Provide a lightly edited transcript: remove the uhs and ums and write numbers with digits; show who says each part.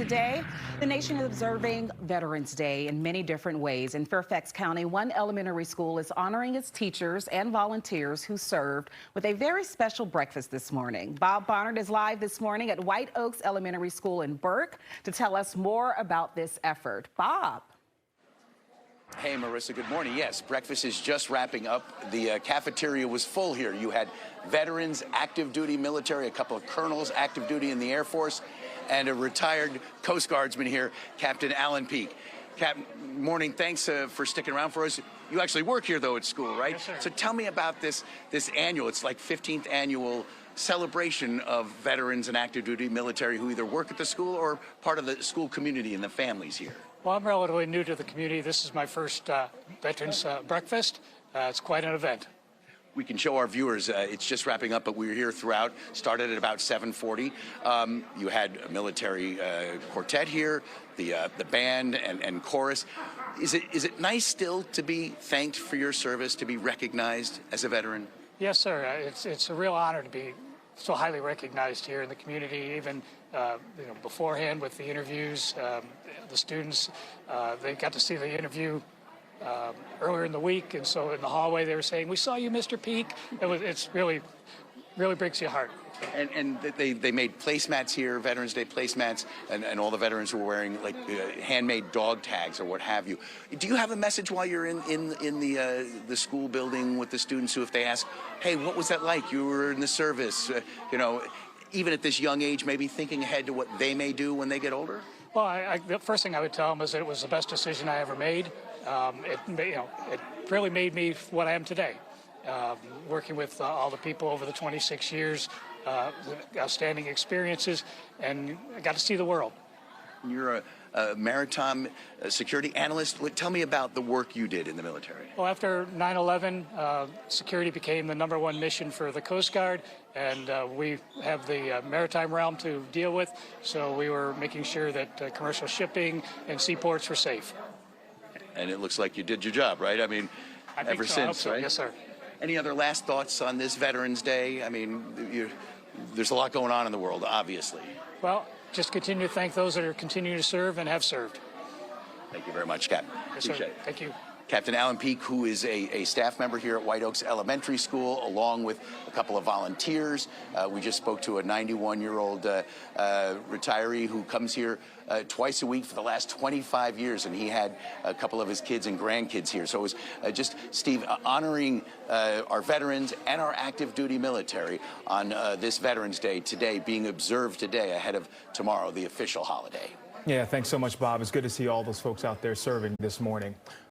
Speaker 1: Today, the nation is observing Veterans Day in many different ways. In Fairfax County, one elementary school is honoring its teachers and volunteers who served with a very special breakfast this morning. Bob Barnard is live this morning at White Oaks Elementary School in Burke to tell us more about this effort. Bob.
Speaker 2: Hey, Marissa, good morning. Yes, breakfast is just wrapping up. The cafeteria was full here. You had veterans, active duty military, a couple of colonels, active duty in the Air Force, and a retired Coast Guardsman here, Captain Alan Peak. Captain, morning. Thanks for sticking around for us. You actually work here, though, at school, right?
Speaker 3: Yes, sir.
Speaker 2: So tell me about this annual, it's like 15th annual celebration of veterans and active duty military who either work at the school or part of the school community and the families here.
Speaker 3: Well, I'm relatively new to the community. This is my first Veterans Breakfast. It's quite an event.
Speaker 2: We can show our viewers, it's just wrapping up, but we were here throughout, started at about 7:40. You had a military quartet here, the band and chorus. Is it nice still to be thanked for your service, to be recognized as a veteran?
Speaker 3: Yes, sir. It's a real honor to be so highly recognized here in the community. Even beforehand with the interviews, the students, they got to see the interview earlier in the week, and so in the hallway they were saying, "We saw you, Mr. Peak." It's really breaks your heart.
Speaker 2: And they made placemats here, Veterans Day placemats, and all the veterans who were wearing like handmade dog tags or what have you. Do you have a message while you're in the school building with the students who, if they ask, "Hey, what was that like? You were in the service," even at this young age, maybe thinking ahead to what they may do when they get older?
Speaker 3: Well, the first thing I would tell them is that it was the best decision I ever made. It really made me what I am today. Working with all the people over the 26 years, outstanding experiences, and I got to see the world.
Speaker 2: You're a maritime security analyst. Tell me about the work you did in the military.
Speaker 3: Well, after 9/11, security became the #1 mission for the Coast Guard, and we have the maritime realm to deal with, so we were making sure that commercial shipping and seaports were safe.
Speaker 2: And it looks like you did your job, right? I mean, ever
Speaker 3: so.
Speaker 2: since, right?
Speaker 3: Yes, sir.
Speaker 2: Any other last thoughts on this Veterans Day? I mean, there's a lot going on in the world, obviously.
Speaker 3: Well, just continue to thank those that are continuing to serve and have served.
Speaker 2: Thank you very much, Captain.
Speaker 3: Yes,
Speaker 2: Appreciate
Speaker 3: sir.
Speaker 2: it.
Speaker 3: Thank you.
Speaker 2: Captain Alan Peak, who is a staff member here at White Oaks Elementary School, along with a couple of volunteers. We just spoke to a 91-year-old retiree who comes here twice a week for the last 25 years, and he had a couple of his kids and grandkids here. So it was just, Steve, honoring our veterans and our active duty military on this Veterans Day today, being observed today ahead of tomorrow, the official holiday.
Speaker 4: Yeah, thanks so much, Bob. It's good to see all those folks out there serving this morning.